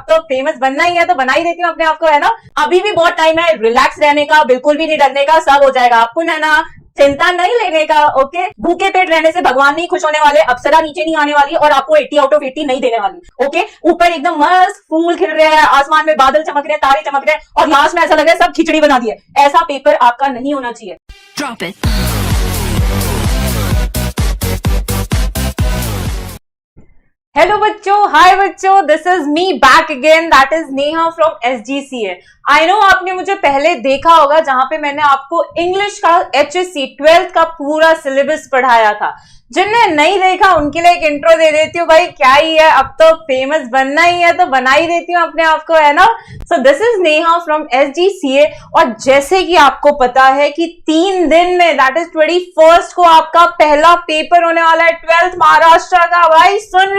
तो फेमस बनना ही है तो बना ही देती हूँ अपने आप को, है ना। अभी भी बहुत टाइम है रिलैक्स रहने का, बिल्कुल भी नहीं डरने का, सब हो जाएगा। आपको है ना चिंता नहीं लेने का, ओके। भूखे पेट रहने से भगवान नहीं खुश होने वाले, अप्सरा नीचे नहीं आने वाली और आपको 80 आउट ऑफ 80 नहीं देने वाली, ओके। ऊपर एकदम मस्त फूल खिल रहे हैं, आसमान में बादल चमक रहे हैं, तारे चमक रहे हैं और लास्ट में ऐसा लग रहा है सब खिचड़ी बना दी है। ऐसा पेपर आपका नहीं होना चाहिए। Drop it. हेलो बच्चों, हाय बच्चों, this is me back again, that is Neha from SGCA। I know आपने मुझे पहले देखा होगा जहां पे मैंने आपको इंग्लिश का HSC 12th का पूरा सिलेबस पढ़ाया था। जिनने नहीं देखा उनके लिए एक इंट्रो दे देती हूँ भाई, क्या ही है, अब तो फेमस बनना ही है तो बना ही देती हूँ अपने आप को, है ना। So this is Neha from SGCA। और जैसे कि आपको पता है कि 3 दिन में दैट इज 21st को आपका पहला पेपर होने वाला है 12th महाराष्ट्र का। भाई सुन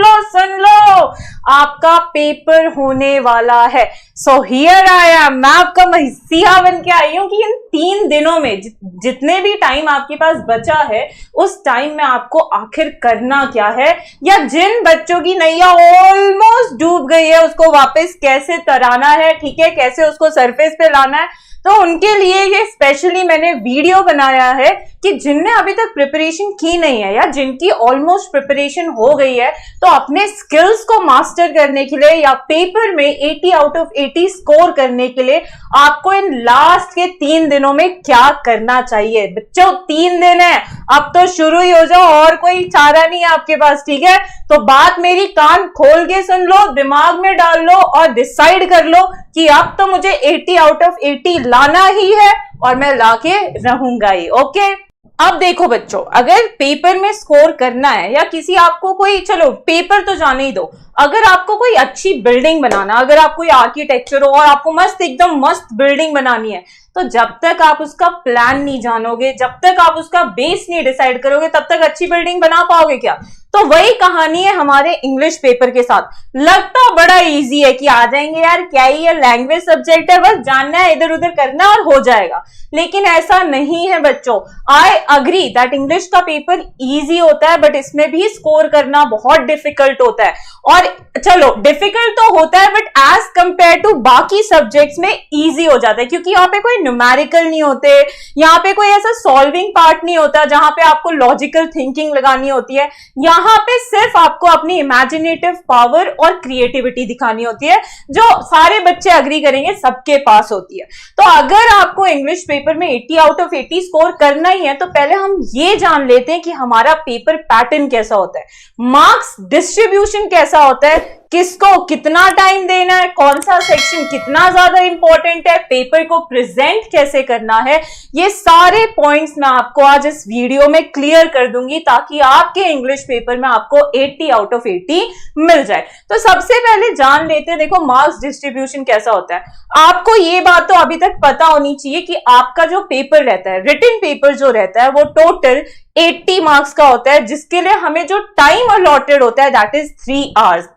लो, आपका पेपर होने वाला है। सो हियर आई एम, मैं आपका मसीहा बन के आई हूं कि इन 3 दिनों में जितने भी टाइम आपके पास बचा है उस टाइम में आपको आखिर करना क्या है, या जिन बच्चों की नैया ऑलमोस्ट डूब गई है उसको वापस कैसे तराना है, ठीक है, कैसे उसको सरफेस पे लाना है। तो उनके लिए ये स्पेशली मैंने वीडियो बनाया है कि जिनने अभी तक प्रिपरेशन की नहीं है या जिनकी ऑलमोस्ट प्रिपरेशन हो गई है, तो अपने स्किल्स को मास्टर करने के लिए या पेपर में 80 आउट ऑफ 80 स्कोर करने के लिए आपको इन लास्ट के 3 दिनों में क्या करना चाहिए। बच्चों 3 दिन है, अब तो शुरू ही हो जाओ, और कोई चारा नहीं है आपके पास, ठीक है। तो बात मेरी कान खोल के सुन लो, दिमाग में डाल लो और डिसाइड कर लो कि अब तो मुझे 80 आउट ऑफ 80 लाना ही है और मैं लाके रहूंगा ही, ओके। अब देखो बच्चों, अगर पेपर में स्कोर करना है या किसी आपको कोई, चलो पेपर तो जाने ही दो, अगर आपको कोई अच्छी बिल्डिंग बनाना, अगर आप कोई आर्किटेक्चर हो और आपको मस्त एकदम मस्त बिल्डिंग बनानी है, तो जब तक आप उसका प्लान नहीं जानोगे, जब तक आप उसका बेस नहीं डिसाइड करोगे, तब तक अच्छी बिल्डिंग बना पाओगे क्या। तो वही कहानी है हमारे इंग्लिश पेपर के साथ। लगता बड़ा इजी है कि आ जाएंगे यार, क्या ही है, लैंग्वेज सब्जेक्ट है, बस जानना है, इधर उधर करना और हो जाएगा, लेकिन ऐसा नहीं है बच्चों। आई अग्री दैट इंग्लिश का पेपर इजी होता है, बट इसमें भी स्कोर करना बहुत डिफिकल्ट होता है। और चलो डिफिकल्ट तो होता है, बट एज कंपेयर टू बाकी सब्जेक्ट्स में इजी हो जाता है, क्योंकि यहाँ पे कोई न्यूमेरिकल नहीं होते, यहाँ पे कोई ऐसा सॉल्विंग पार्ट नहीं होता जहां पे आपको लॉजिकल थिंकिंग लगानी होती है। यहाँ पे सिर्फ आपको अपनी इमेजिनेटिव पावर और क्रिएटिविटी दिखानी होती है, जो सारे बच्चे अग्री करेंगे सबके पास होती है। तो अगर आपको इंग्लिश पेपर में 80 आउट ऑफ 80 स्कोर करना ही है, तो पहले हम ये जान लेते हैं कि हमारा पेपर पैटर्न कैसा होता है, मार्क्स डिस्ट्रीब्यूशन कैसा होता है, किसको कितना टाइम देना है, कौन सा सेक्शन कितना ज्यादा इंपॉर्टेंट है, पेपर को प्रेजेंट कैसे करना है। ये सारे पॉइंट्स मैं आपको आज इस वीडियो में क्लियर कर दूंगी, ताकि आपके इंग्लिश पेपर में आपको 80 आउट ऑफ 80 मिल जाए। तो सबसे पहले जान लेते हैं, देखो मार्क्स डिस्ट्रीब्यूशन कैसा होता है। आपको ये बात तो अभी तक पता होनी चाहिए कि आपका जो पेपर रहता है, रिटन पेपर जो रहता है, वो टोटल 80 मार्क्स का होता है, जिसके लिए हमें जो टाइम अलॉटेड होता है दैट इज 3 आवर्स।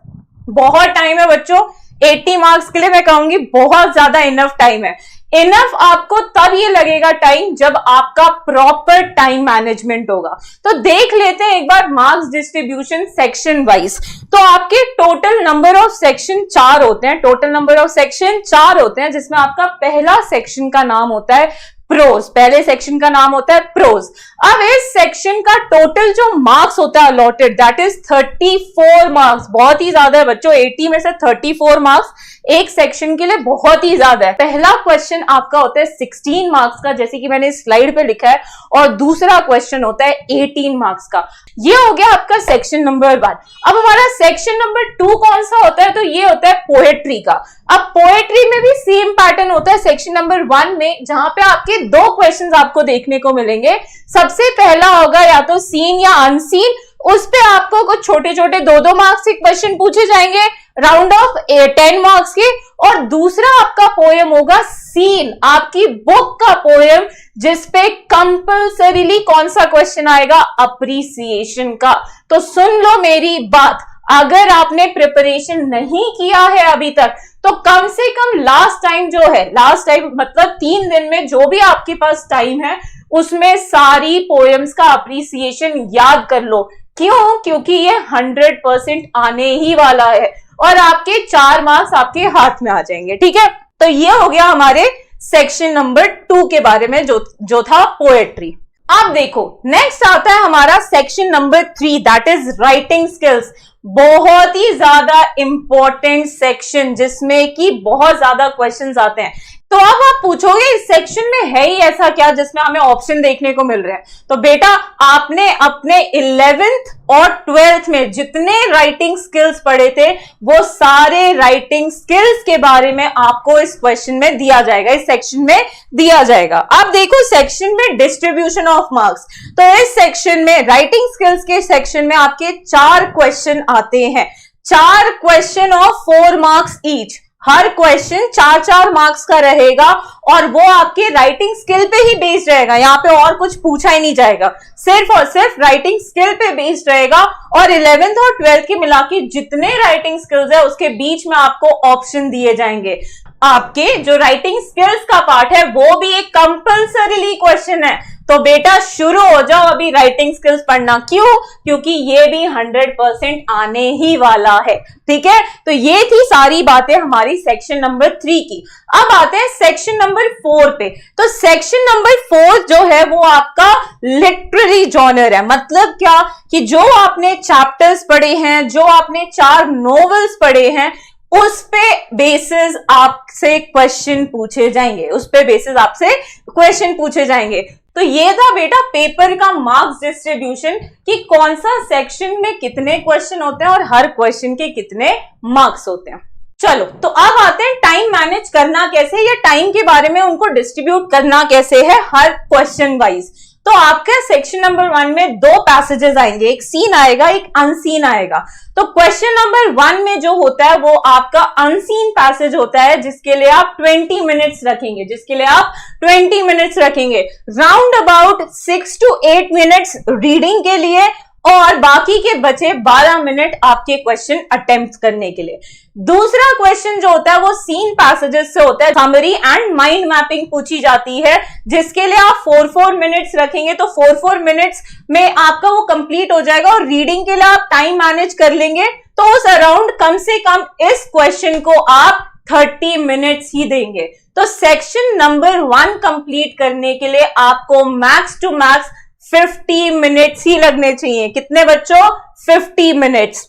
बहुत टाइम है बच्चों, 80 मार्क्स के लिए मैं कहूंगी बहुत ज्यादा इनफ टाइम है। इनफ आपको तब ये लगेगा टाइम जब आपका प्रॉपर टाइम मैनेजमेंट होगा। तो देख लेते हैं एक बार मार्क्स डिस्ट्रीब्यूशन सेक्शन वाइज। तो आपके टोटल नंबर ऑफ सेक्शन 4 होते हैं, टोटल नंबर ऑफ सेक्शन 4 होते हैं, जिसमें आपका पहला सेक्शन का नाम होता है प्रोज, पहले सेक्शन का नाम होता है प्रोज। अब इस सेक्शन का टोटल जो मार्क्स होता है अलॉटेड दैट इज 34 मार्क्स। बहुत ही ज्यादा है बच्चों, 80 में से 34 मार्क्स एक सेक्शन के लिए बहुत ही ज्यादा है। पहला क्वेश्चन आपका होता है 16 मार्क्स का, जैसे कि मैंने स्लाइड पे लिखा है, और दूसरा क्वेश्चन होता है 18 मार्क्स का। ये हो गया आपका सेक्शन नंबर 1। अब हमारा सेक्शन नंबर 2 कौन सा होता है, तो ये होता है पोएट्री का। अब पोएट्री में भी सेम पैटर्न होता है सेक्शन नंबर 1 में, जहां पे आपके 2 क्वेश्चंस आपको देखने को मिलेंगे। सबसे पहला होगा या तो सीन या अनसीन, उस पे आपको कुछ छोटे छोटे 2-2 मार्क्स के क्वेश्चन पूछे जाएंगे, राउंड ऑफ 10 मार्क्स के। और दूसरा आपका पोएम होगा सीन, आपकी बुक का पोएम, जिसपे कंपल्सरीली कौन सा क्वेश्चन आएगा, अप्रिसिएशन का। तो सुन लो मेरी बात, अगर आपने प्रिपरेशन नहीं किया है अभी तक, तो कम से कम लास्ट टाइम जो है, लास्ट टाइम मतलब 3 दिन में जो भी आपके पास टाइम है, उसमें सारी पोएम्स का अप्रिसिएशन याद कर लो। क्यों? क्योंकि ये 100% आने ही वाला है। और आपके 4 मार्क्स आपके हाथ में आ जाएंगे। ठीक है, तो ये हो गया हमारे सेक्शन नंबर 2 के बारे में जो था पोएट्री। अब देखो नेक्स्ट आता है हमारा section number 3 that is writing skills. बहुत ही ज्यादा इंपॉर्टेंट सेक्शन जिसमें कि बहुत ज्यादा क्वेश्चंस आते हैं। तो अब आप पूछोगे इस सेक्शन में है ही ऐसा क्या जिसमें हमें ऑप्शन देखने को मिल रहे हैं? तो बेटा आपने अपने 11th और 12th में जितने राइटिंग स्किल्स पढ़े थे वो सारे राइटिंग स्किल्स के बारे में आपको इस क्वेश्चन में दिया जाएगा, इस सेक्शन में दिया जाएगा। अब देखो सेक्शन में डिस्ट्रीब्यूशन ऑफ मार्क्स, तो इस सेक्शन में राइटिंग स्किल्स के सेक्शन में आपके 4 क्वेश्चन आते हैं, 4 question of 4 marks each. Her question 4-4 marks का रहेगा और वो आपके राइटिंग स्किल पे ही बेस्ड रहेगा। यहाँ पे और कुछ पूछा ही नहीं जाएगा, सिर्फ और सिर्फ राइटिंग स्किल पे बेस्ड रहेगा। और 11th और 12th के मिला के जितने राइटिंग स्किल्स है उसके बीच में आपको ऑप्शन दिए जाएंगे। आपके जो राइटिंग स्किल्स का पार्ट है वो भी एक कंपल्सरीली क्वेश्चन है। तो बेटा शुरू हो जाओ अभी राइटिंग स्किल्स पढ़ना। क्यों? क्योंकि ये भी 100% आने ही वाला है। ठीक है, तो ये थी सारी बातें हमारी सेक्शन नंबर 3 की। अब आते हैं सेक्शन नंबर 4 पे। तो सेक्शन नंबर 4 जो है वो आपका लिटरेरी जॉनर है। मतलब क्या कि जो आपने चैप्टर्स पढ़े हैं, जो आपने 4 नॉवेल्स पढ़े हैं, उस पे बेसिस आपसे क्वेश्चन पूछे जाएंगे, उस पे बेसिस आपसे क्वेश्चन पूछे जाएंगे। तो ये था बेटा पेपर का मार्क्स डिस्ट्रीब्यूशन कि कौन सा सेक्शन में कितने क्वेश्चन होते हैं और हर क्वेश्चन के कितने मार्क्स होते हैं। चलो तो अब आते हैं टाइम मैनेज करना कैसे, या टाइम के बारे में उनको डिस्ट्रीब्यूट करना कैसे है हर क्वेश्चन वाइज। तो आपके सेक्शन नंबर 1 में 2 पैसेजेस आएंगे, एक सीन आएगा, एक अनसीन आएगा। तो क्वेश्चन नंबर 1 में जो होता है वो आपका अनसीन पैसेज होता है जिसके लिए आप 20 मिनट्स रखेंगे, round about 6 to 8 minutes reading के लिए और बाकी के बचे 12 मिनट आपके क्वेश्चन अटेम्प्ट करने के लिए। दूसरा क्वेश्चन जो होता है वो सीन पैसेजेस से होता है, समरी एंड माइंड मैपिंग पूछी जाती है जिसके लिए आप 4-4 मिनट्स रखेंगे। तो 4-4 मिनट्स में आपका वो कंप्लीट हो जाएगा और रीडिंग के लिए आप टाइम मैनेज कर लेंगे तो उस अराउंड कम से कम इस क्वेश्चन को आप 30 मिनट्स ही देंगे। तो सेक्शन नंबर 1 कंप्लीट करने के लिए आपको मैक्स टू मैक्स 50 मिनट्स ही लगने चाहिए। कितने बच्चों? 50 मिनट्स।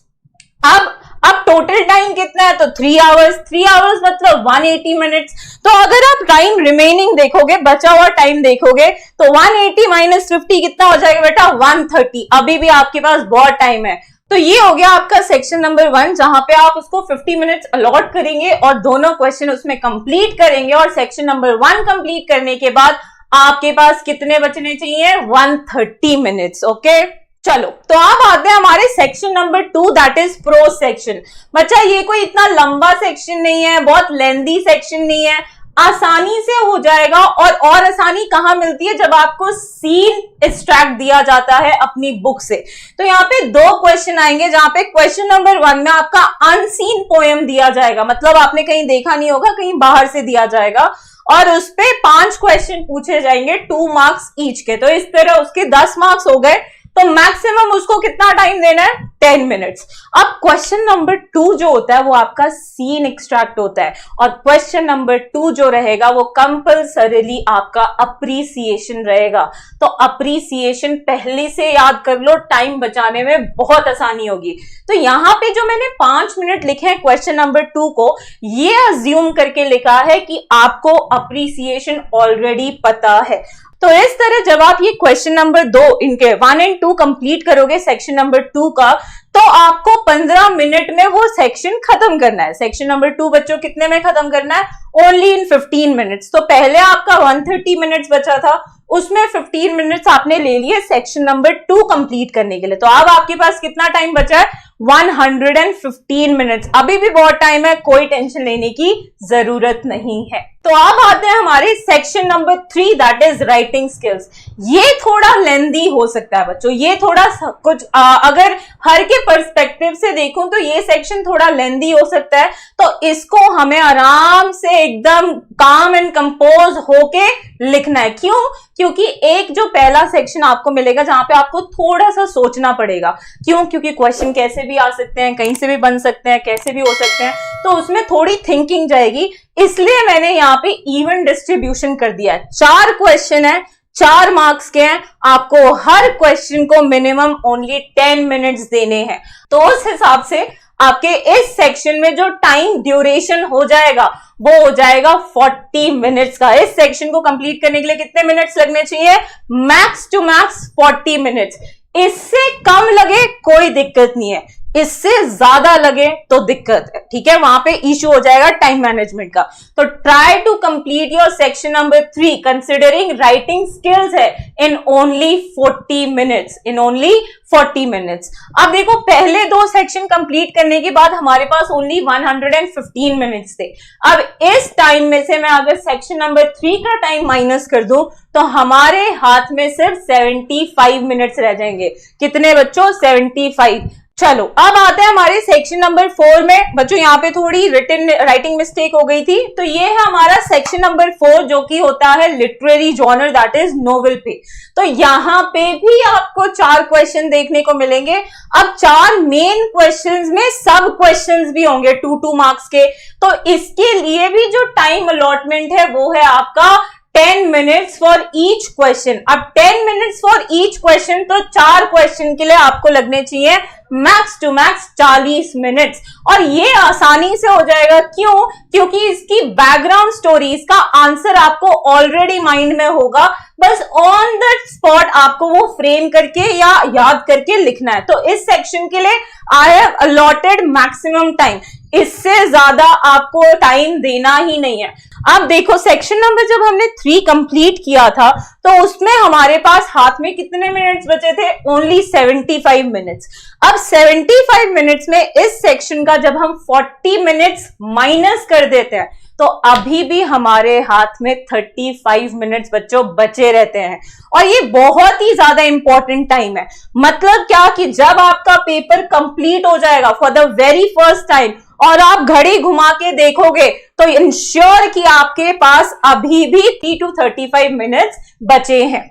अब टोटल टाइम कितना है? तो 3 आवर्स। 3 आवर्स मतलब 180 मिनट्स। तो अगर आप टाइम रिमेनिंग देखोगे, बचा हुआ टाइम देखोगे, तो 180 माइनस 50 कितना हो जाएगा बेटा? 130। अभी भी आपके पास बहुत टाइम है। तो ये हो गया आपका सेक्शन नंबर 1 जहां पे आप उसको 50 मिनट्स अलॉट करेंगे और दोनों क्वेश्चन उसमें कंप्लीट करेंगे। और सेक्शन नंबर 1 कंप्लीट करने के बाद आपके पास कितने बचने चाहिए? 130 मिनट्स। ओके, चलो तो अब आते हैं हमारे section number 2 that is pros section. बच्चा ये कोई इतना लंबा सेक्शन नहीं है, बहुत लेंथी सेक्शन नहीं है, आसानी से हो जाएगा। और आसानी कहां मिलती है? जब आपको सीन एक्सट्रैक्ट दिया जाता है अपनी बुक से। तो यहाँ पे 2 क्वेश्चन आएंगे जहां पे क्वेश्चन नंबर 1 में आपका अनसीन पोएम दिया जाएगा, मतलब आपने कहीं देखा नहीं होगा, कहीं बाहर से दिया जाएगा और उस पे 5 क्वेश्चन पूछे जाएंगे 2 मार्क्स ईच के। तो इस तरह उसके 10 मार्क्स हो गए। तो मैक्सिमम उसको कितना टाइम देना है? 10 मिनट्स। अब क्वेश्चन नंबर 2 जो होता है वो आपका सीन एक्सट्रैक्ट होता है और क्वेश्चन नंबर 2 जो रहेगा वो कंपल्सरीली आपका अप्रिसिएशन रहेगा। तो अप्रिसिएशन पहले से याद कर लो, टाइम बचाने में बहुत आसानी होगी। तो यहां पे जो मैंने 5 मिनट लिखे हैं क्वेश्चन नंबर 2 को, ये अज्यूम करके लिखा है कि आपको अप्रिसिएशन ऑलरेडी पता है। तो इस तरह जब आप ये क्वेश्चन नंबर 2 इनके 1 और 2 कंप्लीट करोगे सेक्शन नंबर 2 का, तो आपको 15 मिनट में वो सेक्शन खत्म करना है। सेक्शन नंबर 2 बच्चों कितने में खत्म करना है? Only in 15 minutes. तो पहले आपका 130 मिनट्स बचा था, उसमें 15 मिनट्स आपने ले लिए सेक्शन नंबर 2 कंप्लीट करने के लिए। तो अब आपके पास कितना टाइम बचा है? 115 मिनट्स। अभी भी बहुत टाइम है, कोई टेंशन लेने की जरूरत नहीं है। तो अब आते हैं हमारे section number 3 that is writing skills. ये थोड़ा लेंदी हो सकता है बच्चों, ये थोड़ा कुछ अगर हर के पर्सपेक्टिव से देखूं तो ये सेक्शन थोड़ा लेंदी हो सकता है, तो इसको हमें आराम से एकदम काम एंड कंपोज होके लिखना है। क्यों? क्योंकि एक जो पहला सेक्शन आपको मिलेगा जहां पे आपको थोड़ा सा सोचना पड़ेगा। क्यों? क्योंकि क्वेश्चन कैसे भी आ सकते हैं, कहीं से भी बन सकते हैं, कैसे भी हो सकते हैं, तो उसमें थोड़ी थिंकिंग जाएगी। इसलिए मैंने यहाँ पे इवन डिस्ट्रीब्यूशन कर दिया है। 4 क्वेश्चन है, 4 मार्क्स के हैं, आपको हर क्वेश्चन को मिनिमम ओनली 10 मिनट्स देने हैं। तो उस हिसाब से आपके इस सेक्शन में जो टाइम ड्यूरेशन हो जाएगा वो हो जाएगा 40 मिनट्स का। इस सेक्शन को कंप्लीट करने के लिए कितने मिनट्स लगने चाहिए? Max to max 40 minutes. इससे कम लगे कोई दिक्कत नहीं है, इससे ज्यादा लगे तो दिक्कत है, ठीक है? वहां पे इश्यू हो जाएगा टाइम मैनेजमेंट का। तो try to complete your section number 3 considering writing skills है in only 40 minutes, in only 40 minutes. अब देखो, पहले 2 सेक्शन कंप्लीट करने के बाद हमारे पास ओनली 115 मिनट्स थे। अब इस टाइम में से मैं अगर सेक्शन नंबर 3 का टाइम माइनस कर दूं तो हमारे हाथ में सिर्फ 75 मिनट्स रह जाएंगे। कितने बच्चों? 75। चलो अब आते हैं हमारे सेक्शन नंबर 4 में। बच्चों यहाँ पे थोड़ी राइटिंग मिस्टेक हो गई थी, तो ये है हमारा सेक्शन नंबर 4 जो कि होता है literary genre, that is novel पे। तो यहाँ पे भी आपको 4 क्वेश्चन देखने को मिलेंगे। अब 4 मेन क्वेश्चंस में सब क्वेश्चंस भी होंगे 2-2 मार्क्स के, तो इसके लिए भी जो टाइम अलॉटमेंट है वो है आपका 10 मिनट्स फॉर ईच क्वेश्चन। अब 10 मिनट्स फॉर ईच क्वेश्चन, तो 4 क्वेश्चन के लिए आपको लगने चाहिए मैक्स टू मैक्स 40 मिनट्स। और ये आसानी से हो जाएगा। क्यों? क्योंकि इसकी बैकग्राउंड स्टोरी, इसका आंसर आपको ऑलरेडी माइंड में होगा, बस ऑन द स्पॉट आपको वो फ्रेम करके या याद करके लिखना है। तो इस सेक्शन के लिए I have allotted maximum time, इससे ज्यादा आपको टाइम देना ही नहीं है। अब देखो, सेक्शन नंबर जब हमने 3 कंप्लीट किया था तो उसमें हमारे पास हाथ में कितने मिनट्स बचे थे? Only 75 minutes. अब 75 मिनट्स में इस सेक्शन का जब हम 40 मिनट्स माइनस कर देते हैं तो अभी भी हमारे हाथ में 35 मिनट्स बच्चों बचे रहते हैं। और ये बहुत ही ज्यादा इंपॉर्टेंट टाइम है। मतलब क्या कि जब आपका पेपर कंप्लीट हो जाएगा for the very first time और आप घड़ी घुमा के देखोगे तो इंश्योर कि आपके पास अभी भी 30 to 35 मिनट्स बचे हैं।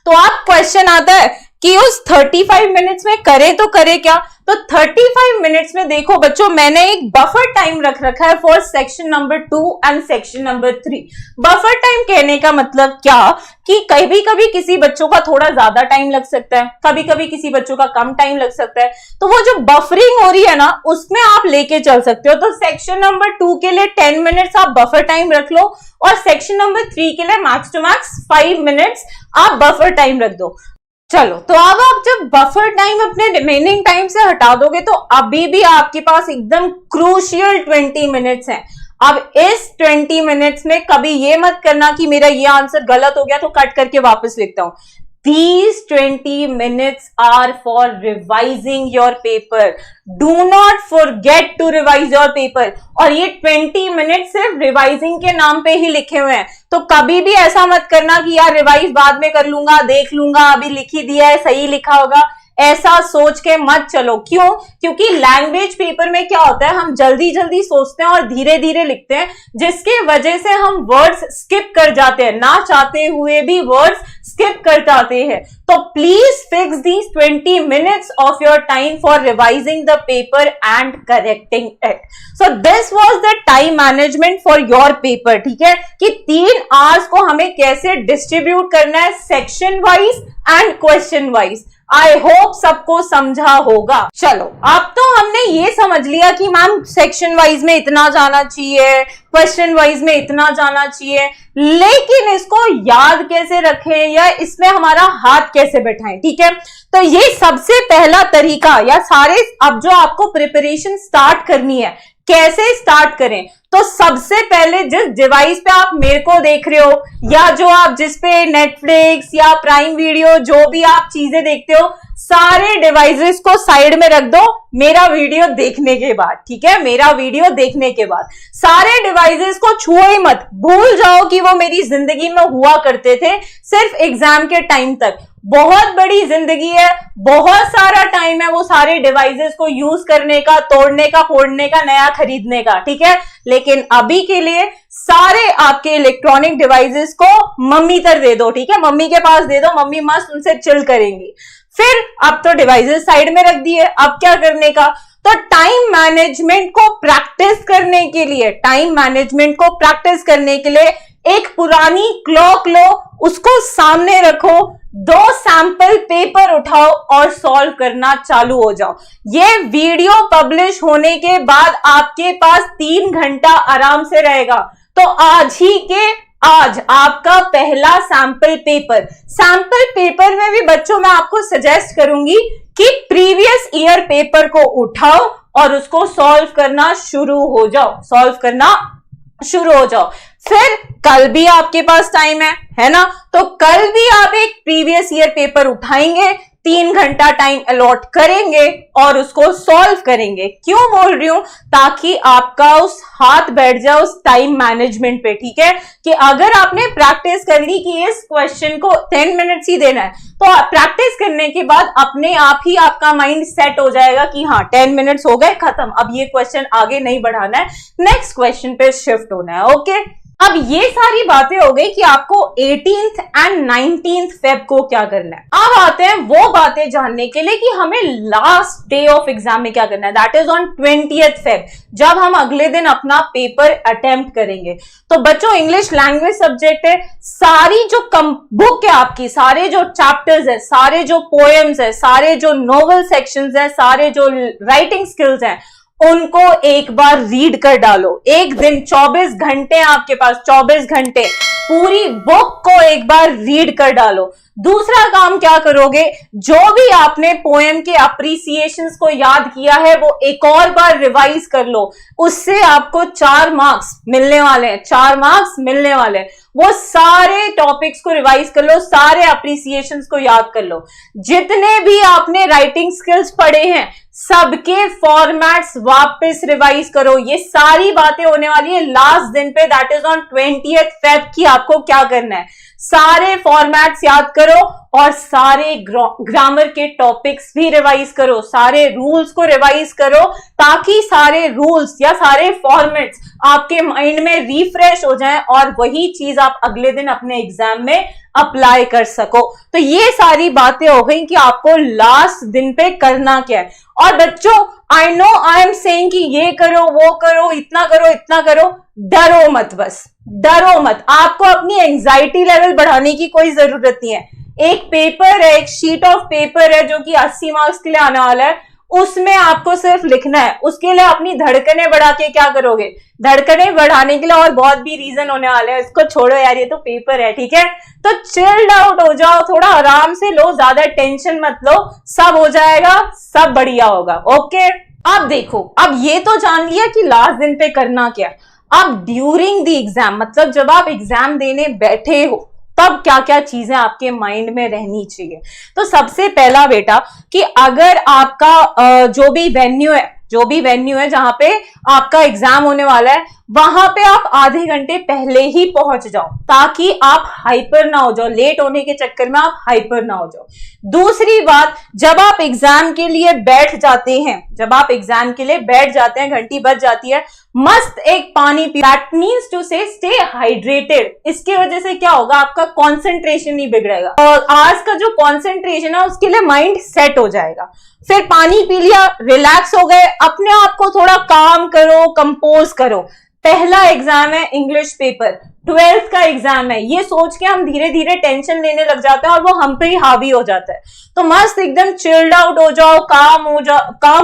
तो आप क्वेश्चन आता है कि उस 35 मिनट्स में करें तो करें क्या? तो 35 मिनट्स में देखो बच्चों, मैंने एक बफर टाइम रख रखा है for section number 2 and section number 3। Buffer time कहने का मतलब क्या कि कभी कभी किसी बच्चों का थोड़ा ज्यादा टाइम लग सकता है, कभी कभी किसी बच्चों का कम टाइम लग सकता है, तो वो जो बफरिंग हो रही है ना उसमें आप लेके चल सकते हो। तो सेक्शन नंबर 2 के लिए 10 मिनट्स आप बफर टाइम रख लो और सेक्शन नंबर 3 के लिए मैक्स टू मैक्स 5 मिनट्स आप बफर टाइम रख दो। चलो, तो अब आप जब बफर टाइम अपने रिमेनिंग टाइम से हटा दोगे तो अभी भी आपके पास एकदम क्रूशियल 20 मिनट्स हैं। अब इस 20 मिनट्स में कभी ये मत करना कि मेरा ये आंसर गलत हो गया तो कट करके वापस लिखता हूं। These 20 minutes are for revising your paper. Do not forget to revise your paper. और ये 20 मिनट सिर्फ रिवाइजिंग के नाम पे ही लिखे हुए हैं, तो कभी भी ऐसा मत करना कि यार रिवाइज बाद में कर लूंगा, देख लूंगा, अभी लिख ही दिया है, सही लिखा होगा, ऐसा सोच के मत चलो। क्यों? क्योंकि लैंग्वेज पेपर में क्या होता है, हम जल्दी जल्दी सोचते हैं और धीरे धीरे लिखते हैं, जिसके वजह से हम वर्ड्स स्किप कर जाते हैं, ना चाहते हुए भी वर्ड्स स्किप कर जाते हैं। तो please fix these 20 minutes of your time for revising the paper and correcting it. So this was the time management for your paper. ठीक है, कि 3 आवर्स को हमें कैसे डिस्ट्रीब्यूट करना है, section wise and question wise. I hope सबको समझा होगा। चलो, अब तो हमने ये समझ लिया कि मैम सेक्शन वाइज में इतना जाना चाहिए, क्वेश्चन वाइज में इतना जाना चाहिए, लेकिन इसको याद कैसे रखें या इसमें हमारा हाथ कैसे बैठाएं। ठीक है, तो ये सबसे पहला तरीका, या सारे अब जो आपको प्रिपरेशन स्टार्ट करनी है कैसे स्टार्ट करें, तो सबसे पहले जिस डिवाइस पे आप मेरे को देख रहे हो या जो आप जिस पे नेटफ्लिक्स या प्राइम वीडियो जो भी आप चीजें देखते हो, सारे डिवाइसेस को साइड में रख दो मेरा वीडियो देखने के बाद, ठीक है, मेरा वीडियो देखने के बाद सारे डिवाइसेस को छुओ ही मत, भूल जाओ कि वो मेरी जिंदगी में हुआ करते थे, सिर्फ एग्जाम के टाइम तक। बहुत बड़ी जिंदगी है, बहुत सारा टाइम है वो सारे डिवाइसेस को यूज करने का, तोड़ने का, फोड़ने का, नया खरीदने का, ठीक है। लेकिन अभी के लिए सारे आपके इलेक्ट्रॉनिक डिवाइसेस को मम्मी तर दे दो, ठीक है, मम्मी के पास दे दो, मम्मी मस्त उनसे चिल करेंगी। फिर अब तो डिवाइसेस साइड में रख दिए, अब क्या करने का, तो टाइम मैनेजमेंट को प्रैक्टिस करने के लिए, टाइम मैनेजमेंट को प्रैक्टिस करने के लिए एक पुरानी क्लॉक लो, उसको सामने रखो, 2 सैंपल पेपर उठाओ और सॉल्व करना चालू हो जाओ। ये वीडियो पब्लिश होने के बाद आपके पास 3 घंटा आराम से रहेगा, तो आज ही के आज आपका पहला सैंपल पेपर में भी बच्चों मैं आपको सजेस्ट करूंगी कि प्रीवियस ईयर पेपर को उठाओ और उसको सॉल्व करना शुरू हो जाओ। फिर कल भी आपके पास टाइम है ना, तो कल भी आप एक प्रीवियस ईयर पेपर उठाएंगे, 3 घंटा टाइम अलॉट करेंगे और उसको सॉल्व करेंगे। क्यों बोल रही हूं, ताकि आपका उस हाथ बैठ जाए उस टाइम मैनेजमेंट पे, ठीक है, कि अगर आपने प्रैक्टिस कर ली कि इस क्वेश्चन को 10 मिनट्स ही देना है, तो प्रैक्टिस करने के बाद अपने आप ही आपका माइंड सेट हो जाएगा कि हाँ 10 मिनट्स हो गए, खत्म, अब ये क्वेश्चन आगे नहीं बढ़ाना है, नेक्स्ट क्वेश्चन पे शिफ्ट होना है। ओके, अब ये सारी बातें हो गई कि आपको 18th एंड 19th फेब को क्या करना है। अब आते हैं वो बातें जानने के लिए कि हमें लास्ट डे ऑफ एग्जाम में क्या करना है, that is on 20th Feb, जब हम अगले दिन अपना पेपर अटेम्प्ट करेंगे। तो बच्चों इंग्लिश लैंग्वेज सब्जेक्ट है, सारी जो बुक है आपकी, सारे जो चैप्टर्स है, सारे जो पोएम्स है, सारे जो नोवेल सेक्शंस है, सारे जो राइटिंग स्किल्स हैं, उनको एक बार रीड कर डालो। एक दिन 24 घंटे आपके पास, 24 घंटे पूरी बुक को एक बार रीड कर डालो। दूसरा काम क्या करोगे, जो भी आपने पोएम के अप्रिसिएशंस को याद किया है वो एक और बार रिवाइज कर लो, उससे आपको 4 मार्क्स मिलने वाले हैं, 4 मार्क्स मिलने वाले हैं। वो सारे टॉपिक्स को रिवाइज कर लो, सारे अप्रिसिएशंस को याद कर लो, जितने भी आपने राइटिंग स्किल्स पढ़े हैं सबके फॉर्मेट्स वापस रिवाइज करो। ये सारी बातें होने वाली है लास्ट दिन पे, that is on 20th Feb की। आपको क्या करना है, सारे फॉर्मेट्स याद करो और सारे ग्रामर के टॉपिक्स भी रिवाइज करो, सारे रूल्स को रिवाइज करो, ताकि सारे रूल्स या सारे फॉर्मेट्स आपके माइंड में रिफ्रेश हो जाएं और वही चीज आप अगले दिन अपने एग्जाम में अप्लाई कर सको। तो ये सारी बातें हो गई कि आपको लास्ट दिन पे करना क्या है। और बच्चों I know I am saying कि ये करो, वो करो, इतना करो, इतना करो, डरो मत, बस डरो मत। आपको अपनी एंजाइटी लेवल बढ़ाने की कोई जरूरत नहीं है। एक पेपर है, एक शीट ऑफ पेपर है जो कि 80 मार्क्स के लिए आने वाला है, उसमें आपको सिर्फ लिखना है। उसके लिए अपनी धड़कनें बढ़ा के क्या करोगे, धड़कनें बढ़ाने के लिए और बहुत भी रीजन होने वाले हैं, इसको छोड़ो यार, ये तो पेपर है, ठीक है। तो चिल्ड आउट हो जाओ, थोड़ा आराम से लो, ज्यादा टेंशन मत लो, सब हो जाएगा, सब बढ़िया होगा। ओके, अब देखो, अब ये तो जान लिया कि लास्ट दिन पे करना क्या। अब ड्यूरिंग द एग्जाम, मतलब जब आप एग्जाम देने बैठे हो तब क्या क्या चीजें आपके माइंड में रहनी चाहिए। तो सबसे पहला बेटा कि अगर आपका जो भी वेन्यू है जहां पे आपका एग्जाम होने वाला है, वहां पे आप आधे घंटे पहले ही पहुंच जाओ, ताकि आप हाइपर ना हो जाओ, लेट होने के चक्कर में आप हाइपर ना हो जाओ। दूसरी बात, जब आप एग्जाम के लिए बैठ जाते हैं, घंटी बज जाती है, मस्त एक पानी पी, दैट मीन्स टू से स्टे हाइड्रेटेड। इसकी वजह से क्या होगा, आपका कॉन्सेंट्रेशन नहीं बिगड़ेगा और आज का जो कॉन्सेंट्रेशन है उसके लिए माइंड सेट हो जाएगा। फिर पानी पी लिया, रिलैक्स हो गए, अपने आप को थोड़ा काम करो, कंपोज करो। पहला एग्जाम है इंग्लिश पेपर, 12th का एग्जाम है, ये सोच के हम धीरे धीरे टेंशन लेने लग जाते हैं और वो हम पे ही हावी हो जाता है। तो मस्त एकदम चिल्ड आउट हो जाओ, काम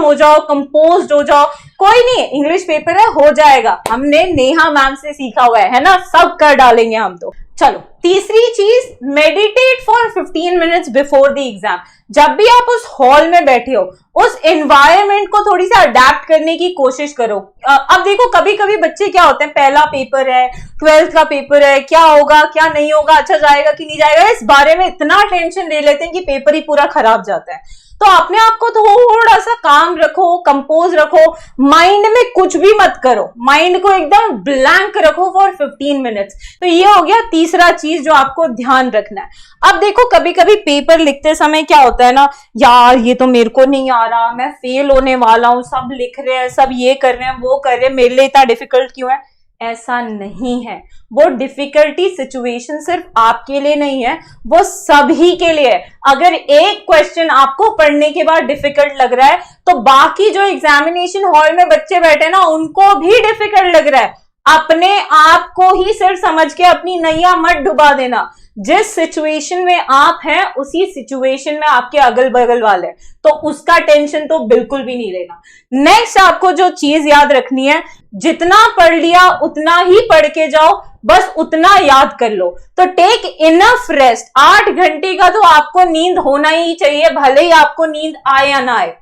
हो जाओ, कंपोज्ड हो जाओ। कोई नहीं, इंग्लिश पेपर है, हो जाएगा, हमने नेहा मैम से सीखा हुआ है ना, सब कर डालेंगे हम तो। चलो, तीसरी चीज, meditate for 15 minutes before the exam. जब भी आप उस हॉल में बैठे हो, उस एनवायरनमेंट को थोड़ी सी अडेप्ट करने की कोशिश करो। अब देखो, कभी कभी बच्चे क्या होते हैं, पहला पेपर है, 12th का पेपर है, क्या होगा क्या नहीं होगा, अच्छा जाएगा कि नहीं जाएगा, इस बारे में इतना टेंशन ले लेते हैं कि पेपर ही पूरा खराब जाता है। तो अपने आप को थोड़ा सा काम रखो, कंपोज रखो, माइंड में कुछ भी मत करो, माइंड को एकदम ब्लैंक रखो फॉर 15 मिनट्स। तो ये हो गया तीसरा चीज जो आपको ध्यान रखना है। अब देखो कभी कभी पेपर लिखते समय क्या होता है ना, यार ये तो मेरे को नहीं आ रहा, मैं फेल होने वाला हूं, सब लिख रहे हैं, सब ये कर रहे हैं, वो कर रहे हैं, मेरे लिए इतना डिफिकल्ट क्यों है। ऐसा नहीं है, वो डिफिकल्टी सिचुएशन सिर्फ आपके लिए नहीं है, वो सभी के लिए है। अगर एक क्वेश्चन आपको पढ़ने के बाद डिफिकल्ट लग रहा है तो बाकी जो एग्जामिनेशन हॉल में बच्चे बैठे ना उनको भी डिफिकल्ट लग रहा है। अपने आप को ही सिर्फ समझ के अपनी नैया मत डुबा देना। जिस सिचुएशन में आप हैं उसी सिचुएशन में आपके अगल बगल वाले, तो उसका टेंशन तो बिल्कुल भी नहीं लेना। नेक्स्ट आपको जो चीज याद रखनी है, जितना पढ़ लिया उतना ही पढ़ के जाओ, बस उतना याद कर लो। तो टेक इनफ रेस्ट। 8 घंटे का तो आपको नींद होना ही चाहिए, भले ही आपको नींद आए या ना आए।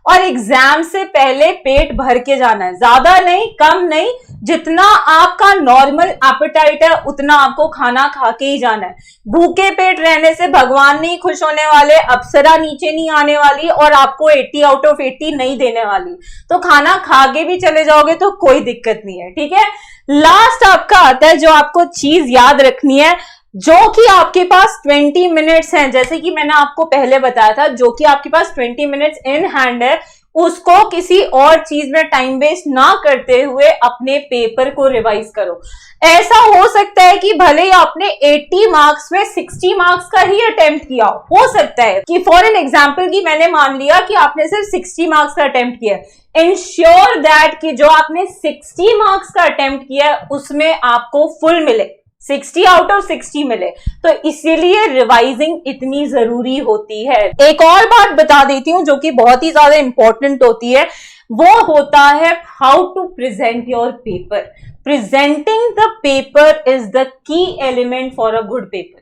और एग्जाम से पहले पेट भर के जाना है, ज्यादा नहीं कम नहीं, जितना आपका नॉर्मल एपेटाइट है उतना आपको खाना खा के ही जाना है। भूखे पेट रहने से भगवान नहीं खुश होने वाले, अप्सरा नीचे नहीं आने वाली और आपको 80 आउट ऑफ 80 नहीं देने वाली। तो खाना खा के भी चले जाओगे तो कोई दिक्कत नहीं है, ठीक है। लास्ट आपका आता है जो आपको चीज याद रखनी है, जो कि आपके पास 20 मिनट्स हैं, जैसे कि मैंने आपको पहले बताया था, जो कि आपके पास 20 मिनट्स इन हैंड है, उसको किसी और चीज में टाइम वेस्ट ना करते हुए अपने पेपर को रिवाइज करो। ऐसा हो सकता है कि भले ही आपने 80 मार्क्स में 60 मार्क्स का ही अटेम्प्ट किया हो सकता है कि फॉर एन एग्जाम्पल की मैंने मान लिया कि आपने सिर्फ 60 मार्क्स का अटेम्प्ट किया। इंश्योर दैट कि जो आपने 60 मार्क्स का अटेम्प्ट किया उसमें आपको फुल मिले, 60 आउट ऑफ 60 मिले। तो इसीलिए रिवाइजिंग इतनी जरूरी होती है। एक और बात बता देती हूं जो कि बहुत ही ज्यादा इंपॉर्टेंट होती है, वो होता है how to present your paper. Presenting the paper is the key element for a good paper,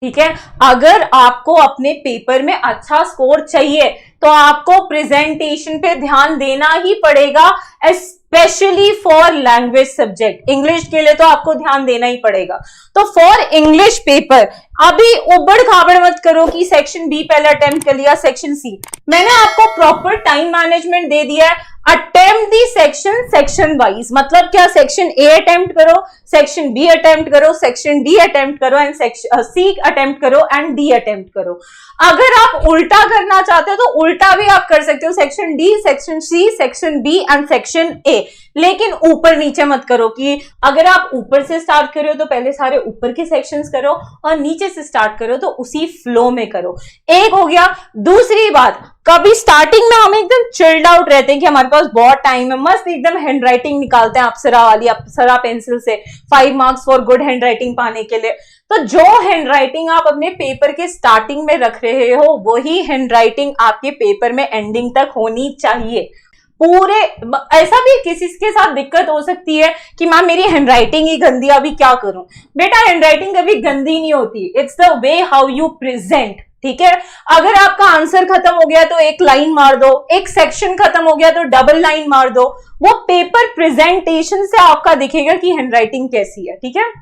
ठीक है। अगर आपको अपने पेपर में अच्छा स्कोर चाहिए तो आपको प्रेजेंटेशन पे ध्यान देना ही पड़ेगा, specially for language subject. English के लिए तो आपको ध्यान देना ही पड़ेगा। तो फॉर इंग्लिश पेपर अभी उबड़ खाबड़ मत करो कि सेक्शन बी पहले अटेम्प्ट कर लिया, सेक्शन सी। मैंने आपको प्रॉपर टाइम मैनेजमेंट दे दिया है। अटेम्प्ट दी सेक्शन वाइज, मतलब क्या, सेक्शन ए अटेम्प्ट करो, सेक्शन बी अटेम्प्ट करो, सेक्शन डी अटेम्प्ट करो एंड सेक्शन सी अटेम्प्ट करो एंड डी अटेम्प्ट करो। अगर आप उल्टा करना चाहते हो तो उल्टा भी आप कर सकते हो, section D, section C, section B and section A, लेकिन ऊपर नीचे मत करो। कि अगर आप ऊपर से स्टार्ट कर रहे हो तो पहले सारे ऊपर के सेक्शंस करो और नीचे से स्टार्ट करो तो उसी फ्लो में करो। एक हो गया। दूसरी बात, कभी स्टार्टिंग में हम एकदम चिल्ड आउट रहते हैं कि हमारे पास बहुत टाइम है, मस्त एकदम हैंड राइटिंग निकालते हैं अप्सरा वाली, अप्सरा पेंसिल से 5 marks for good hand writing पाने के लिए। तो जो हैंड राइटिंग आप अपने पेपर के स्टार्टिंग में रख रहे हो वही हैंड राइटिंग आपके पेपर में एंडिंग तक होनी चाहिए। पूरे ऐसा भी किसी के साथ दिक्कत हो सकती है कि मैम मेरी हैंडराइटिंग ही गंदी, अभी क्या करूं। बेटा हैंडराइटिंग कभी गंदी नहीं होती, it's the way how you present, ठीक है। अगर आपका आंसर खत्म हो गया तो एक लाइन मार दो, एक सेक्शन खत्म हो गया तो डबल लाइन मार दो। वो पेपर प्रेजेंटेशन से आपका दिखेगा कि हैंडराइटिंग कैसी है, ठीक है।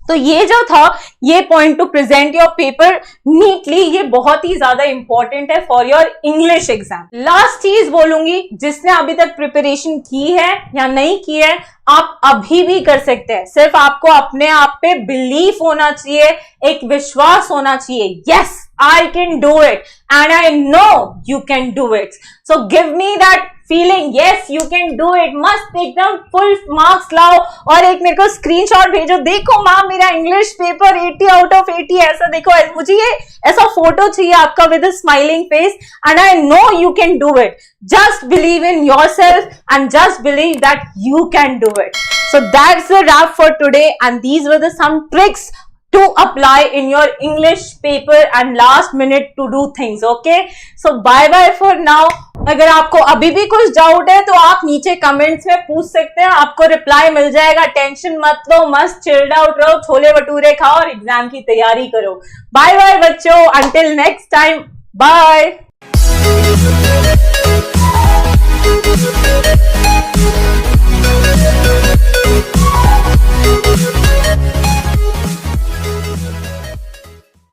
तो ये जो था, ये point two present your paper neatly, ये बहुत ही ज्यादा इंपॉर्टेंट है for your English exam. Last चीज बोलूंगी, जिसने अभी तक प्रिपरेशन की है या नहीं की है, आप अभी भी कर सकते हैं। सिर्फ आपको अपने आप पे बिलीफ होना चाहिए, एक विश्वास होना चाहिए। Yes, I can do it and I know you can do it. So give me that feeling, yes you can do it। मस्त एकदम फुल मार्क्स लाओ और एक मेरे को स्क्रीनशॉट भेजो, देखो मैम मेरा इंग्लिश पेपर 80 आउट ऑफ 80, ऐसा देखो, मुझे ये ऐसा फोटो चाहिए आपका with a smiling face and I know you can do it। Just believe in yourself and just believe that you can do it। So that's the wrap for today and these were the some tricks to apply in your English paper and last minute to do things, okay? So bye bye for now। अगर आपको अभी भी कुछ doubt है तो आप नीचे comments में पूछ सकते हैं, आपको रिप्लाई मिल जाएगा। टेंशन मत लो, मस्त चिल्ड आउट रहो, छोले भटूरे खाओ और एग्जाम की तैयारी करो। बाय बाय बच्चों, अंटिल नेक्स्ट टाइम, बाय।